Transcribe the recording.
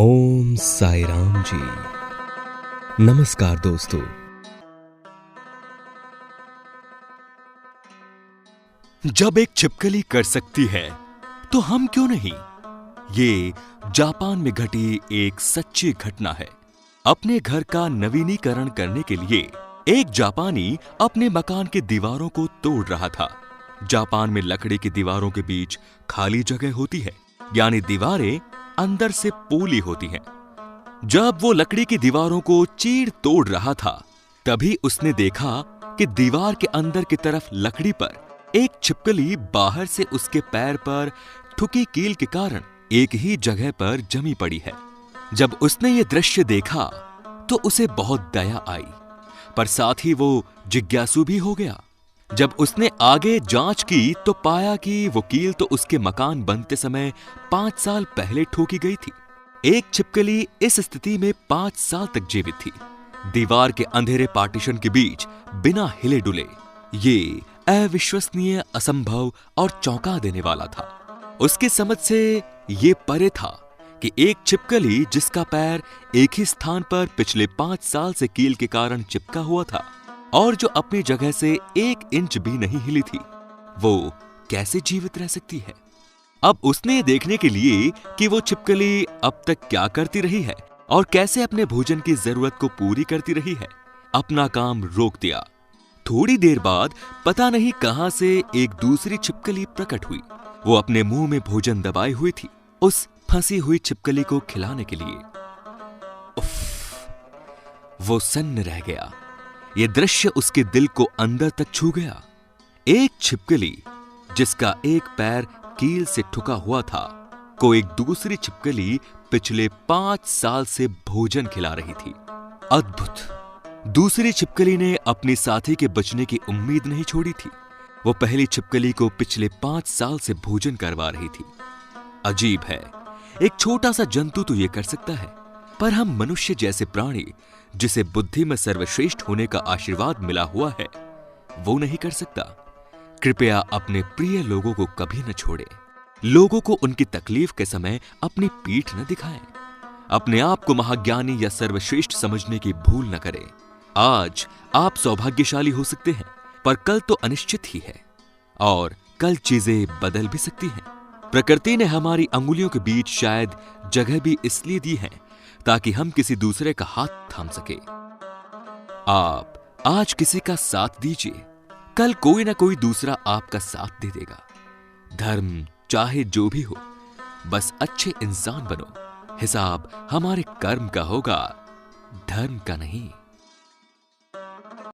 ओम साई राम जी। नमस्कार दोस्तों। जब एक छिपकली कर सकती है तो हम क्यों नहीं। ये जापान में घटी एक सच्ची घटना है। अपने घर का नवीनीकरण करने के लिए एक जापानी अपने मकान की दीवारों को तोड़ रहा था। जापान में लकड़ी की दीवारों के बीच खाली जगह होती है, यानी दीवारें अंदर से पोली होती हैं। जब वो लकड़ी की दीवारों को चीर तोड़ रहा था, तभी उसने देखा कि दीवार के अंदर की तरफ लकड़ी पर एक छिपकली बाहर से उसके पैर पर ठुकी कील के कारण एक ही जगह पर जमी पड़ी है। जब उसने ये दृश्य देखा तो उसे बहुत दया आई, पर साथ ही वो जिज्ञासु भी हो गया। जब उसने आगे जांच की तो पाया कि वो कील तो उसके मकान बनते समय 5 साल पहले ठोकी गई थी। एक छिपकली इस स्थिति में 5 साल तक जीवित थी, दीवार के अंधेरे पार्टीशन के बीच बिना हिले डुले। ये अविश्वसनीय, असंभव और चौंका देने वाला था। उसकी समझ से ये परे था कि एक छिपकली जिसका पैर एक ही स्थान पर पिछले 5 साल से कील के कारण चिपका हुआ था और जो अपनी जगह से 1 इंच भी नहीं हिली थी, वो कैसे जीवित रह सकती है। अब उसने ये देखने के लिए कि वो छिपकली अब तक क्या करती रही है और कैसे अपने भोजन की जरूरत को पूरी करती रही है, अपना काम रोक दिया। थोड़ी देर बाद पता नहीं कहां से एक दूसरी छिपकली प्रकट हुई। वो अपने मुंह में भोजन दबाई हुई थी, उस फंसी हुई छिपकली को खिलाने के लिए। उफ, वो सन्न रह गया। ये दृश्य उसके दिल को अंदर तक छू गया। एक छिपकली जिसका एक पैर कील से ठुका हुआ था, को एक दूसरी छिपकली पिछले 5 साल से भोजन खिला रही थी। अद्भुत। दूसरी छिपकली ने अपनी साथी के बचने की उम्मीद नहीं छोड़ी थी। वो पहली छिपकली को पिछले 5 साल से भोजन करवा रही थी। अजीब है, एक छोटा सा जंतु तो ये कर सकता है, पर हम मनुष्य जैसे प्राणी जिसे बुद्धि में सर्वश्रेष्ठ होने का आशीर्वाद मिला हुआ है, वो नहीं कर सकता। कृपया अपने प्रिय लोगों को कभी न छोड़े। लोगों को उनकी तकलीफ के समय अपनी पीठ न दिखाएं। अपने आप को महाज्ञानी या सर्वश्रेष्ठ समझने की भूल न करें। आज आप सौभाग्यशाली हो सकते हैं, पर कल तो अनिश्चित ही है और कल चीजें बदल भी सकती हैं। प्रकृति ने हमारी अंगुलियों के बीच शायद जगह भी इसलिए दी है ताकि हम किसी दूसरे का हाथ थाम सके। आप आज किसी का साथ दीजिए, कल कोई ना कोई दूसरा आपका साथ दे देगा। धर्म चाहे जो भी हो, बस अच्छे इंसान बनो। हिसाब हमारे कर्म का होगा, धर्म का नहीं।